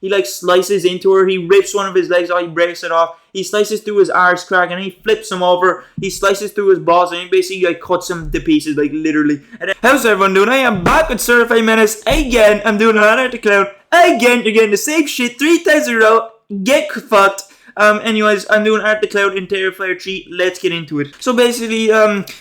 He like slices into her. He rips one of his legs off. He breaks it off. He slices through his arse crack and he flips him over. He slices through his balls and he basically like cuts him to pieces, like literally. And then, how's everyone doing? I am back with Terrifier MENACE again. I'm doing another the clown again. You're getting the same shit 3 times in a row. Get fucked. Anyways, I'm doing Art the Cloud in Terrifier 3. Let's get into it. So basically,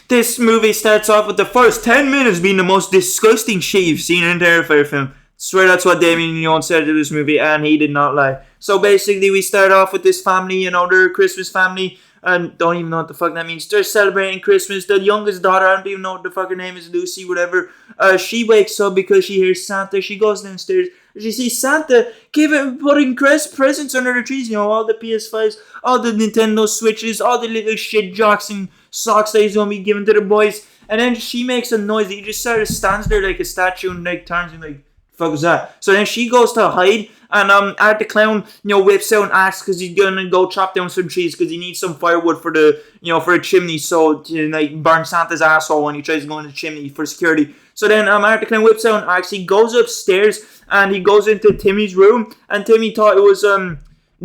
this movie starts off with the first 10 minutes being the most disgusting shit you've seen in a Terrifier film. Swear that's what Damien Leone said to this movie, and he did not lie. So basically, we start off with this family, their Christmas family, and don't even know what the fuck that means. They're celebrating Christmas. The youngest daughter, I don't even know what the fuck her name is, Lucy, whatever. She wakes up because she hears Santa. She goes downstairs. She sees Santa putting presents under the trees. All the PS5s, all the Nintendo Switches, all the little shit jocks and socks that he's gonna be giving to the boys. And then she makes a noise. He just sort of stands there like a statue and like turns and like, fuck was that? So then she goes to hide, and Art the Clown, whips out an axe because he's gonna go chop down some trees because he needs some firewood for the, for a chimney, so to like burn Santa's asshole when he tries to go in the chimney for security. So then Art the Clown whips out an axe. He goes upstairs and he goes into Timmy's room, and Timmy thought it was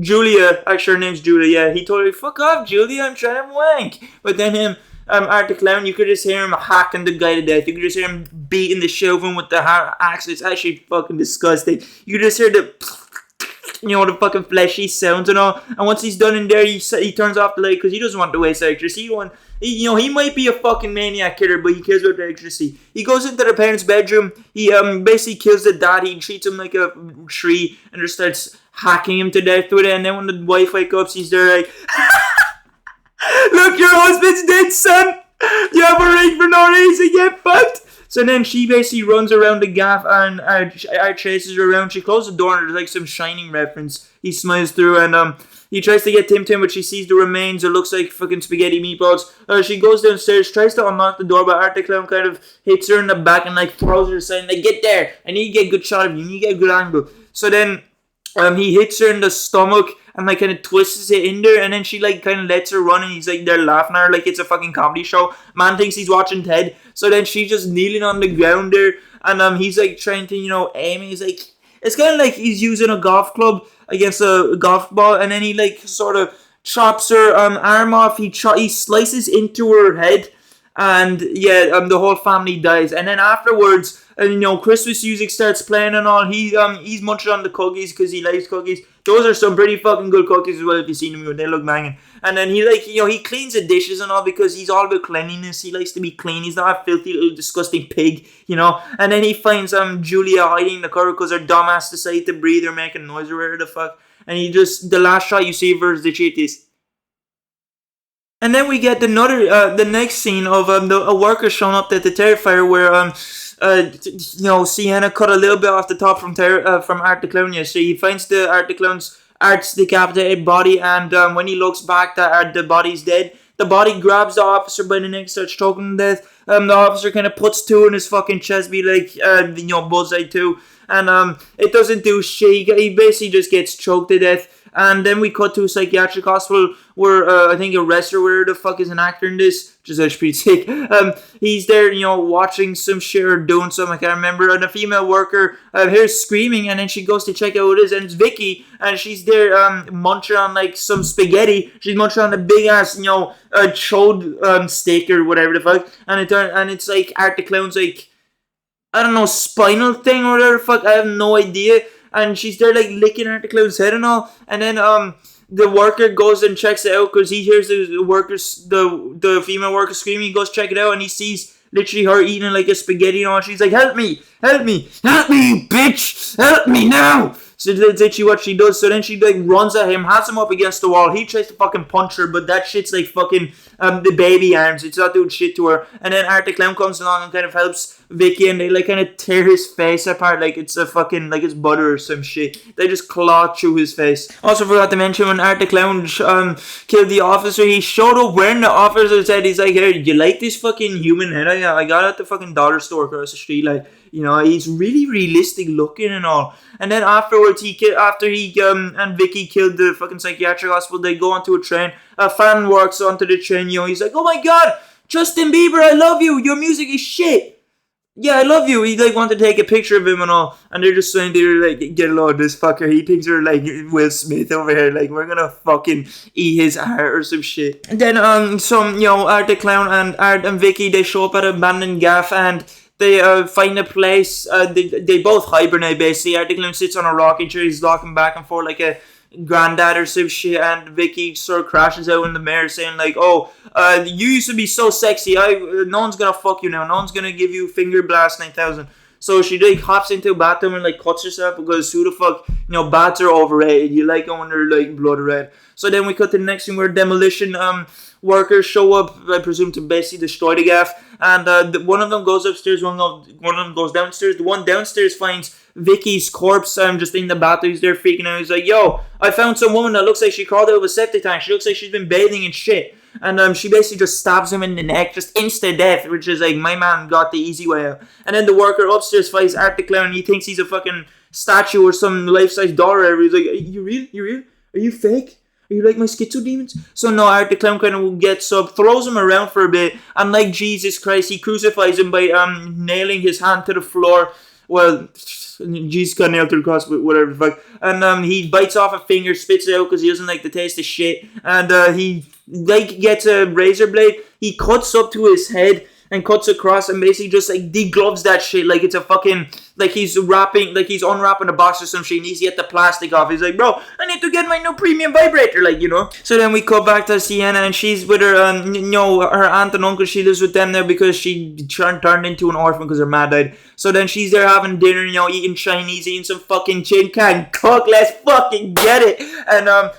Julia. Actually, her name's Julia. Yeah, he told her, "Fuck off, Julia. I'm trying to wank." But then Art the Clown, you could just hear him hacking the guy to death. You could just hear him beating the shit of him with the axe. It's actually fucking disgusting. You could just hear the the fucking fleshy sounds and all. And once he's done in there, he turns off the light because he doesn't want to waste electricity. He might be a fucking maniac killer, but he cares about the electricity. He goes into the parents' bedroom. He basically kills the dad. He treats him like a tree and just starts hacking him to death with it. And then when the wife wakes up, she's there like, "Look, your husband's dead, son. You have a ring for no reason. Get fucked." So then she basically runs around the gaff and Art chases her around. She closes the door and there's like some Shining reference. He smiles through and he tries to get Tim, but she sees the remains. It looks like fucking spaghetti meatballs. She goes downstairs, tries to unlock the door, but Art the Clown kind of hits her in the back and like throws her, saying like, "Get there. I need to get a good shot of you. You need to get a good angle." So then he hits her in the stomach and like kind of twists it in there, and then she like kind of lets her run, and he's like there laughing at her like it's a fucking comedy show. Man thinks he's watching Ted, so then she's just kneeling on the ground there, and he's like trying to aim. He's like, it's kind of like he's using a golf club against a golf ball, and then he like sort of chops her arm off. He slices into her head, and the whole family dies. And then afterwards, Christmas music starts playing and all. He's munching on the cookies because he likes cookies. Those are some pretty fucking good cookies as well if you've seen them. They look banging. And then he he cleans the dishes and all because he's all about cleanliness. He likes to be clean. He's not a filthy little disgusting pig, And then he finds Julia hiding in the cupboard because her dumbass decided to breathe or make a noise or whatever the fuck. And the last shot you see of her is the cheaties. And then we get the next scene of a worker showing up at the Terrifier where Sienna cut a little bit off the top from Art the Clown. So he finds the Art the Clown's Art's decapitated body, and when he looks back, the body's dead. The body grabs the officer by the neck, starts choking him to death. The officer kind of puts 2 in his fucking chest, be like, bullseye 2, and it doesn't do shit. He basically just gets choked to death. And then we cut to a psychiatric hospital where I think a wrestler, where the fuck is an actor in this, which is actually pretty sick. He's there, watching some shit or doing something, I can't remember. And a female worker hears screaming, and then she goes to check out who it is, and it's Vicky, and she's there munching on like some spaghetti. She's munching on a big ass, chode steak or whatever the fuck. And it's like Art the Clown's like, I don't know, spinal thing or whatever the fuck. I have no idea. And she's there like licking Art the Clown's head and all. And then the worker goes and checks it out because he hears the female worker screaming. He goes check it out and he sees literally her eating like a spaghetti and all. She's like, help me, you bitch, help me now. So that's literally what she does. So then she like runs at him, has him up against the wall. He tries to fucking punch her, but that shit's like fucking the baby arms. It's not doing shit to her. And then Art the Clown comes along and kind of helps Vicky, and they like kind of tear his face apart like it's a fucking like it's butter or some shit. They just claw through his face. Also forgot to mention when Art the Clown killed the officer, he showed up wearing the officer's head. He's like, "Here, you like this fucking human head? I got it at the fucking dollar store across the street." Like, he's really realistic looking and all. And then afterwards, after he and Vicky killed the fucking psychiatric hospital, they go onto a train. A fan walks onto the train. He's like, "Oh my god, Justin Bieber, I love you. Your music is shit." yeah, I love you. He like want to take a picture of him and all, and they're just saying they're like, get a load of this fucker. He thinks they're like Will Smith over here. Like we're gonna fucking eat his heart or some shit. And then some Art the Clown and Art and Vicky, they show up at an abandoned gaff and they find a place. They both hibernate basically. Art the Clown sits on a rocking chair. He's rocking back and forth like a granddad or some shit, and Vicky sort of crashes out in the mirror saying like, oh, you used to be so sexy, no one's gonna fuck you now, no one's gonna give you finger blast 9000. So she like hops into a bathroom and like cuts herself because who the fuck, bats are overrated, you like them when they're like blood red. So then we cut to the next thing where demolition workers show up, I presume to basically destroy the gaff, and one of them goes upstairs, one of them goes downstairs. The one downstairs finds Vicky's corpse just in the bathroom. He's there freaking out. He's like, yo, I found some woman that looks like she crawled out of a septic tank. She looks like she's been bathing in shit. And she basically just stabs him in the neck, just instant death, which is like, my man got the easy way out. And then the worker upstairs fights Art the Clown. He thinks he's a fucking statue or some life-size doll. He's like, are you real? You real? Are you fake? Are you like my schizo demons? So no, Art the Clown kind of gets up, throws him around for a bit, and like Jesus Christ, he crucifies him by nailing his hand to the floor. Well, Jesus got nailed to the cross, but whatever the fuck. And he bites off a finger, spits it out because he doesn't like the taste of shit. And he like gets a razor blade. He cuts up to his head and cuts across and basically just like degloves that shit like it's a fucking, like he's unwrapping a box or some shit and he's get the plastic off. He's like, bro, I need to get my new premium vibrator, like, So then we cut back to Sienna and she's with her, her aunt and uncle. She lives with them now because she turned into an orphan because her mad died. So then she's there having dinner, eating Chinese, eating some fucking chin can cook. Let's fucking get it. And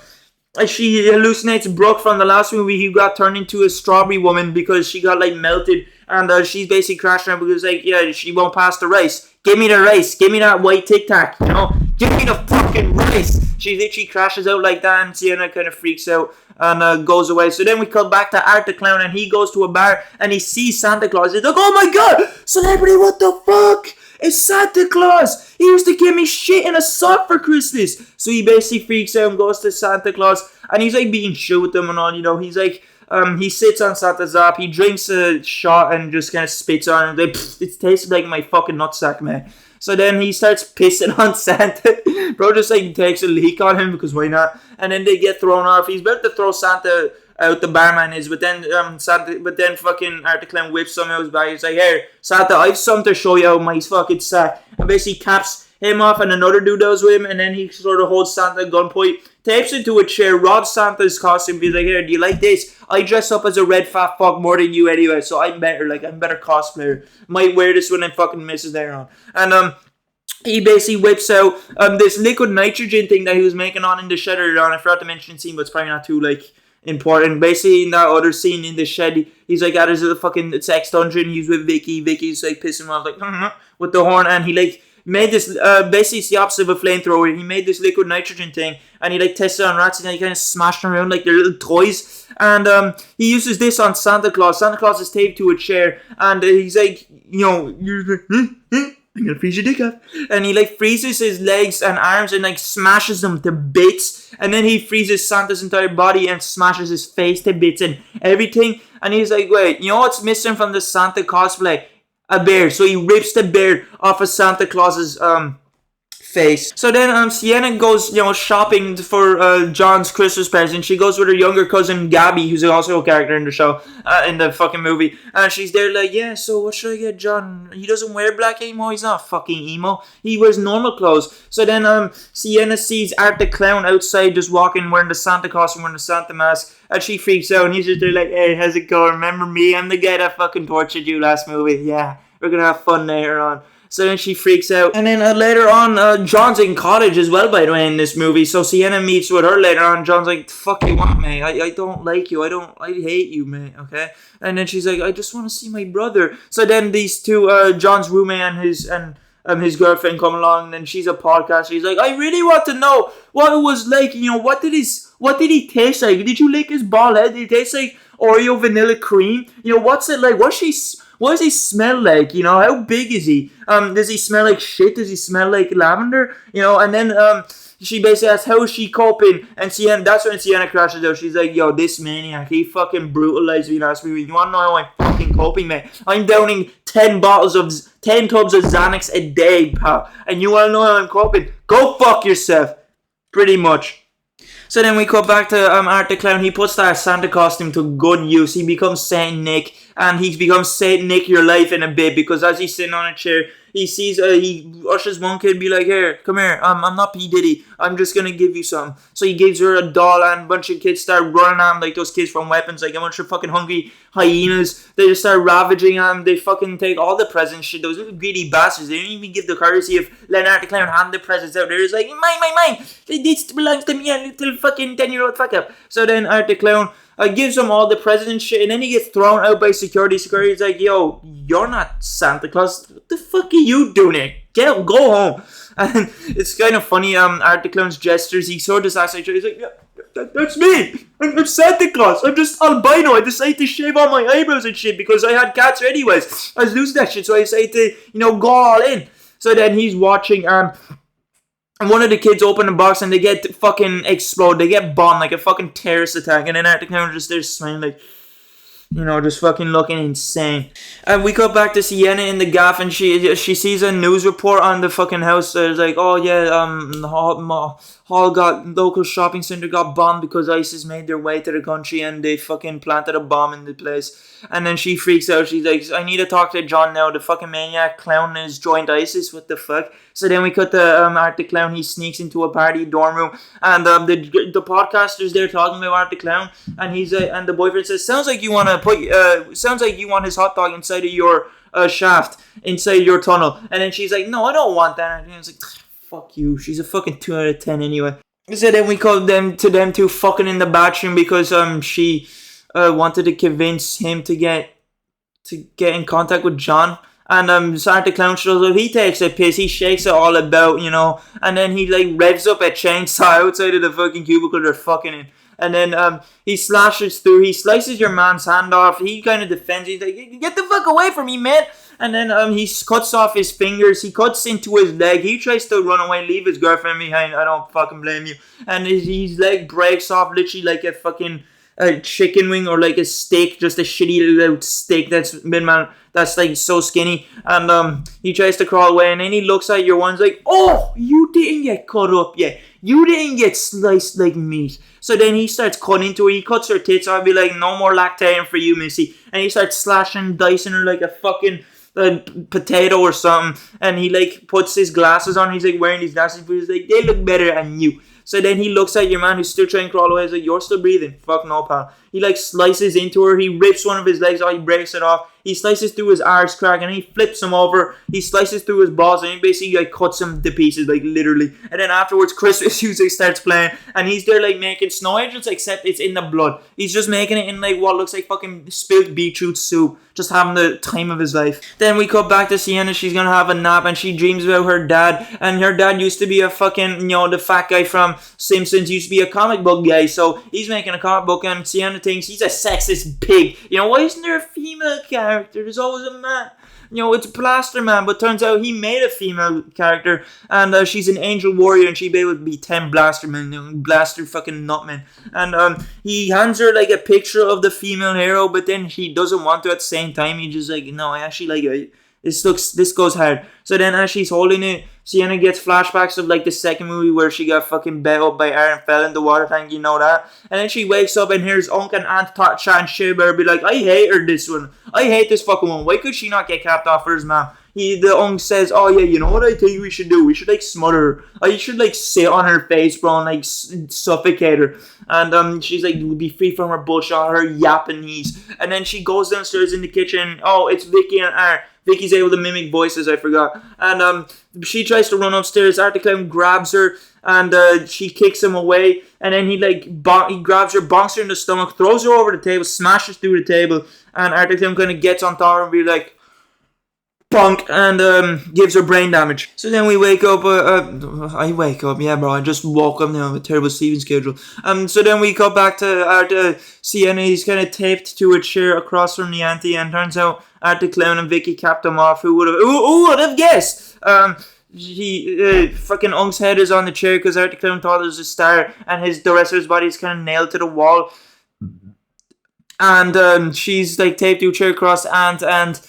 she hallucinates Brooke from the last movie. He got turned into a strawberry woman because she got like melted, and she's basically crashing out because like, yeah, she won't pass the rice. Give me the rice. Give me that white Tic Tac. Give me the fucking rice. She literally crashes out like that, and Sienna kind of freaks out and goes away. So then we cut back to Art the Clown, and he goes to a bar and he sees Santa Claus. He's like, oh my god, celebrity, what the fuck? It's Santa Claus! He used to give me shit in a sock for Christmas! So he basically freaks out and goes to Santa Claus, and he's like being shit with them and all, he's like, he sits on Santa's lap, he drinks a shot and just kind of spits on him, like, it tastes like my fucking nutsack, man. So then he starts pissing on Santa. Bro just like takes a leak on him because why not? And then they get thrown off. He's about to throw Santa out, the barman is, but then fucking Art the Clown whips some out his bag. He's like, here, Santa, I've something to show you out my fucking sack. And basically caps him off and another dude does with him, and then he sort of holds Santa at gunpoint, tapes into a chair, robs Santa's costume, he's like, here, do you like this? I dress up as a red fat fuck more than you anyway, so I'm better, like, I'm a better cosplayer. Might wear this when I fucking misses there on. And he basically whips out this liquid nitrogen thing that he was making on in the shed earlier on. I forgot to mention the scene, but it's probably not too, like, important. Basically, in that other scene in the shed, he's like at his fucking sex dungeon. He's with Vicky. Vicky's like pissing him off, like with the horn, and he like made this basically it's the opposite of a flamethrower. He made this liquid nitrogen thing, and he like tested it on rats, and he kind of smashed them around like they're little toys. And he uses this on Santa Claus. Santa Claus is taped to a chair, and he's like, you're I'm gonna freeze your dick off. And he like freezes his legs and arms and like smashes them to bits. And then he freezes Santa's entire body and smashes his face to bits and everything. And he's like, wait, you know what's missing from the Santa cosplay? A bear. So he rips the bear off of Santa Claus's face. So then Sienna goes, shopping for John's Christmas present. She goes with her younger cousin Gabby, who's also a character in the show, in the fucking movie. And she's there like, yeah, so what should I get John? He doesn't wear black anymore. He's not fucking emo. He wears normal clothes. So then Sienna sees Art the Clown outside just walking, wearing the Santa costume, wearing the Santa mask. And she freaks out, and he's just there like, hey, how's it going? Remember me? I'm the guy that fucking tortured you last movie. Yeah, we're gonna have fun later on. So then she freaks out. And then later on, John's in college as well, by the way, in this movie. So Sienna meets with her later on. John's like, fuck you want, mate? I don't like you. I hate you, mate, okay? And then she's like, I just want to see my brother. So then these two, John's roommate and his girlfriend come along, and then she's a podcaster. She's like, I really want to know what it was like, what did he taste like? Did you lick his ball head? Did he taste like Oreo vanilla cream? What's it like? What does he smell like? How big is he? Does he smell like shit? Does he smell like lavender? And then she basically asks how is she coping, and Sienna, that's when Sienna crashes out. She's like, yo, this maniac, he fucking brutalized me last week. You wanna know how I'm fucking coping, mate? I'm downing 10 tubs of Xanax a day, pal, and you wanna know how I'm coping? Go fuck yourself, pretty much. So then we cut back to Art the Clown. He puts that Santa costume to good use. He becomes Saint Nick, and he becomes Saint Nick your life in a bit, because as he's sitting on a chair, he sees, he ushers one kid, be like, here, come here, I'm not P. Diddy, I'm just gonna give you something. So he gives her a doll, and a bunch of kids start running at him like those kids from Weapons, like a bunch of fucking hungry hyenas. They just start ravaging him. They fucking take all the presents, shit. Those little greedy bastards, they didn't even give the courtesy of letting Art the Clown hand the presents out. They're just like, mine, this belongs to me, a little fucking 10-year-old fuck up. So then Art the Clown gives him all the presents and shit, and then he gets thrown out by security. Security's like, yo, you're not Santa Claus. What the fuck are you doing here? Go home. And it's kind of funny, Art the Clown's gestures. He sort of acts like, he's like, yeah, that's me. I'm Santa Claus. I'm just albino. I decided to shave all my eyebrows and shit because I had cancer anyways. I was losing that shit, so I decided to, go all in. So then he's watching, and one of the kids open the box and they get fucking explode. They get bombed like a fucking terrorist attack. And then Art the Clown just there smiling like, just fucking looking insane. And we go back to Sienna in the gaff, and she sees a news report on the fucking house. There's like, oh yeah, local shopping center got bombed because ISIS made their way to the country and they fucking planted a bomb in the place. And then she freaks out. She's like, I need to talk to John now. The fucking maniac clown has joined ISIS. What the fuck? So then we cut to Art the Clown. He sneaks into a party dorm room, and the podcaster's there talking about Art the Clown, and he's and the boyfriend says, sounds like you want his hot dog inside of your shaft, inside your tunnel. And then she's like, no, I don't want that. And he's like, fuck you. She's a fucking 2 out of 10 anyway. So then we call them two fucking in the bathroom because she wanted to convince him to get in contact with John. And Art the Clown shows up. He takes a piss. He shakes it all about, and then he like revs up a chainsaw outside of the fucking cubicle they're fucking in. And then he slashes through. He slices your man's hand off. He kind of defends. He's like, get the fuck away from me, man. And then he cuts off his fingers. He cuts into his leg. He tries to run away, leave his girlfriend behind. I don't fucking blame you. And his leg breaks off literally like a fucking chicken wing or like a steak, just a shitty little steak that's like so skinny. And he tries to crawl away, and then he looks at your one's like, oh, you didn't get cut up yet. You didn't get sliced like meat. So then he starts cutting into her. He cuts her tits off. Be like, no more lactating for you, missy. And he starts slashing, dicing her like a fucking potato or something. And he like puts his glasses on. He's like wearing these glasses, but he's like, they look better than you. So then he looks at your man who's still trying to crawl away. He's like, you're still breathing. Fuck no, pal. He like slices into her. He rips one of his legs off. He breaks it off. He slices through his arse crack and he flips him over. He slices through his balls and he basically like cuts him to pieces, like literally. And then afterwards, Christmas music starts playing and he's there like making snow angels, except it's in the blood. He's just making it in like what looks like fucking spilled beetroot soup, just having the time of his life. Then we cut back to Sienna. She's gonna have a nap and she dreams about her dad. And her dad used to be a fucking, the fat guy from Simpsons, used to be a comic book guy. So he's making a comic book and Sienna thinks he's a sexist pig. Why isn't there a female character? There's always a man. It's Blaster Man, but turns out he made a female character, and she's an angel warrior, and she would be 10 Blaster Men, Blaster fucking Nutman. And he hands her like a picture of the female hero, but then he doesn't want to at the same time. He just like, no, I actually like it. This goes hard. So then as she's holding it, Sienna gets flashbacks of like the second movie where she got fucking bet up by Aaron, fell in the water tank, that. And then she wakes up and hears Unc and Aunt chatting shit about her, be like, I hate her this one. I hate this fucking one. Why could she not get capped off for his mom? The Unc says, oh yeah, you know what I think we should do? We should like smother her. I should like sit on her face, bro, and like suffocate her. And she's like, we'll be free from her bullshit, her yapping knees. And then she goes downstairs in the kitchen. Oh, it's Vicky and Art. Vicky's able to mimic voices, I forgot. And she tries to run upstairs. Art the Clown grabs her and she kicks him away. And then he grabs her, bonks her in the stomach, throws her over the table, smashes through the table. And Art the Clown kind of gets on top of her and be like, punk, and gives her brain damage. So then we wake up. I wake up, yeah, bro. I just woke up now with a terrible sleeping schedule. So then we go back to Sienna. He's kind of taped to a chair across from the auntie, and turns out Art the Clown and Vicky capped him off. Who would have guessed? fucking Unk's head is on the chair because Art the Clown thought it was a star, and the rest of his body is kind of nailed to the wall. And she's like taped to a chair across and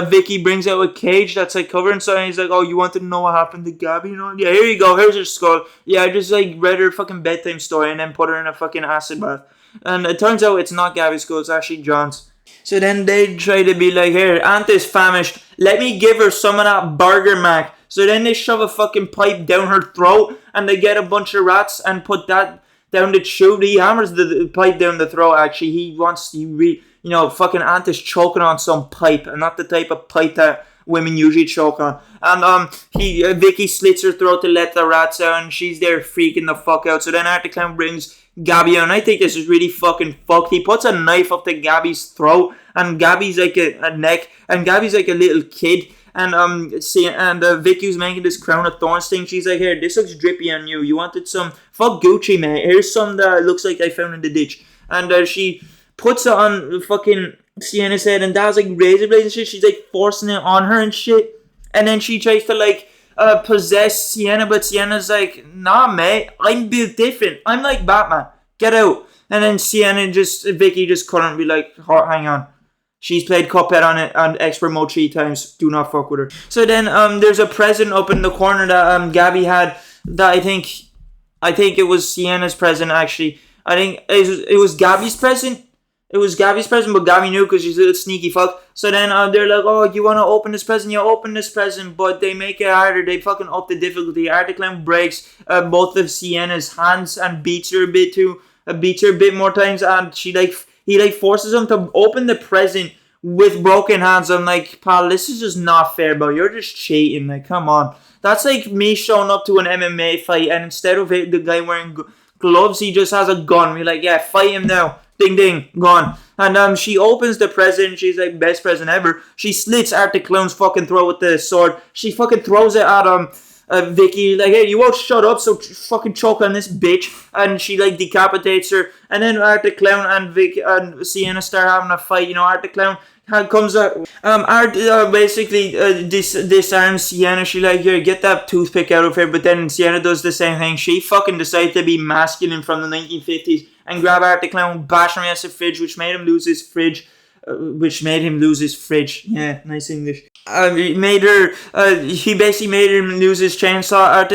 Vicky brings out a cage that's like covering something. He's like, oh, you wanted to know what happened to Gabby? You know? Yeah, here you go. Here's her skull. Yeah, I just like read her fucking bedtime story and then put her in a fucking acid bath. And it turns out it's not Gabby's skull. It's actually John's. So then they try to be like, here, Aunt is famished. Let me give her some of that Burger Mac. So then they shove a fucking pipe down her throat and they get a bunch of rats and put that down the tube. He hammers the pipe down the throat, actually. Fucking Aunt is choking on some pipe, and not the type of pipe that women usually choke on. And Vicky slits her throat to let the rats out, and she's there freaking the fuck out. So then Art the Clown brings Gabby out, and I think this is really fucking fucked. He puts a knife up to Gabby's throat, and Gabby's like a neck, and Gabby's like a little kid. And Vicky's making this crown of thorns thing. She's like, here, this looks drippy on you. You wanted some? Fuck Gucci, man. Here's some that looks like I found in the ditch. And she puts it on fucking Sienna's head, and that's like razor blades and shit. She's like forcing it on her and shit. And then she tries to like possess Sienna, but Sienna's like, nah, mate, I'm built different. I'm like Batman. Get out. And then Vicky just couldn't be like, oh, hang on. She's played Cuphead on it on expert mode 3 times. Do not fuck with her. So then there's a present up in the corner that Gabby had that I think it was Sienna's present, actually. I think it was Gabby's present. It was Gabby's present, but Gabby knew because she's a little sneaky fuck. So then they're like, oh, you want to open this present? You open this present, but they make it harder. They fucking up the difficulty. Art the Clown breaks both of Sienna's hands and beats her a bit more times, and he forces him to open the present with broken hands. I'm like, pal, this is just not fair, bro. You're just cheating. Like, come on. That's like me showing up to an MMA fight, and instead of the guy wearing gloves, he just has a gun. We're like, yeah, fight him now. Ding ding, gone. And she opens the present. She's like, best present ever. She slits Art the Clown's fucking throat with the sword. She fucking throws it at Vicky, like, hey, you won't shut up, so fucking choke on this bitch. And she like decapitates her. And then Art the Clown and Vicky and Sienna start having a fight. You know, Art the Clown comes out. Art basically disarms Sienna. She like, here, get that toothpick out of here. But then Sienna does the same thing. She fucking decides to be masculine from the 1950s and grab Art the Clown, bash him against the fridge, which made him lose his fridge. Yeah, nice English. He basically made him lose his chainsaw.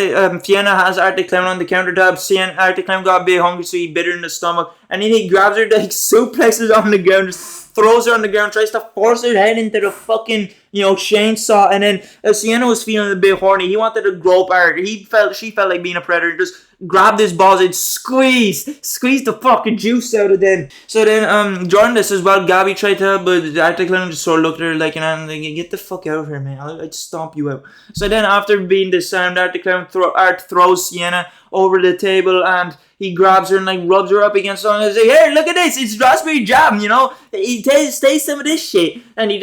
Fiona has Art the Clown on the countertop. Art the Clown got a bit hungry, so he bit her in the stomach. And then he grabs her, like, suplexes on the ground, just throws her on the ground, tries to force her head into the fucking, chainsaw. And then Sienna was feeling a bit horny. He wanted to grope Art. She felt like being a predator. Just grabbed his balls and squeeze the fucking juice out of them. So then, during this as well, Gabby tried to help, but Art the Clown just sort of looked at her like, and like, get the fuck out of here, man. I'd stomp you out. So then, after being disarmed, Art the Clown throws Sienna over the table, and he grabs her and like rubs her up against something and says, here, look at this, it's raspberry jam, He taste some of this shit. And he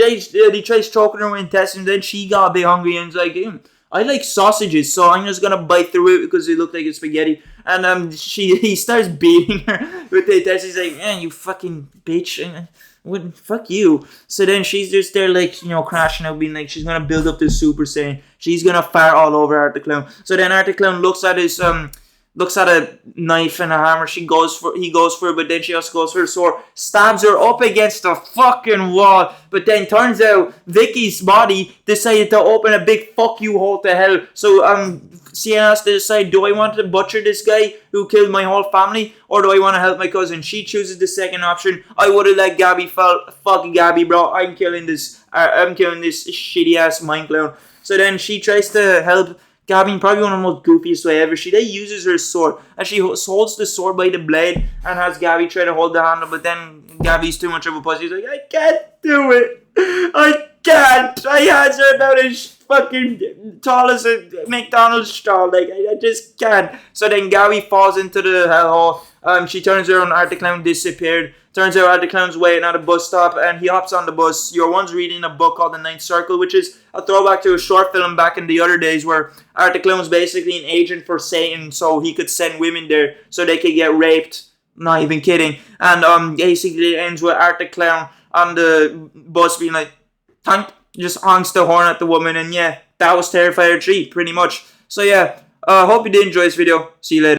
tries choking her with intestines. Then she got a bit hungry and was like, I like sausages, so I'm just gonna bite through it because they look like a spaghetti. And he starts beating her with the intestines. He's like, you fucking bitch. Fuck you. So then she's just there like, crashing out, being like, she's gonna build up this Super Saiyan. She's gonna fart all over Art the Clown. So then Art the Clown looks at a knife and a hammer. He goes for it, but then she also goes for a sword, stabs her up against the fucking wall. But then turns out Vicky's body decided to open a big fuck you hole to hell. So Sienna has to decide, do I want to butcher this guy who killed my whole family, or do I want to help my cousin? She chooses the second option. I would have let Gabby fall. Fuck Gabby, bro. I'm killing this shitty ass mind clown. So then she tries to help Gabby in probably one of the most goofiest way ever. She then uses her sword, and she holds the sword by the blade and has Gabby try to hold the handle, but then Gabby's too much of a pussy. She's like, I can't do it. I can't. My hands are about as fucking tall as a McDonald's stall. Like, I just can't. So then Gabby falls into the hellhole. She turns around, Art the Clown disappeared. Turns out Art the Clown's waiting at a bus stop, and he hops on the bus. Your one's reading a book called The Ninth Circle, which is a throwback to a short film back in the other days where Art the Clown's basically an agent for Satan, so he could send women there so they could get raped. Not even kidding. And basically it ends with Art the Clown on the bus being like, tank, just honks the horn at the woman, and yeah, that was Terrifier 3, pretty much. So yeah, hope you did enjoy this video. See you later.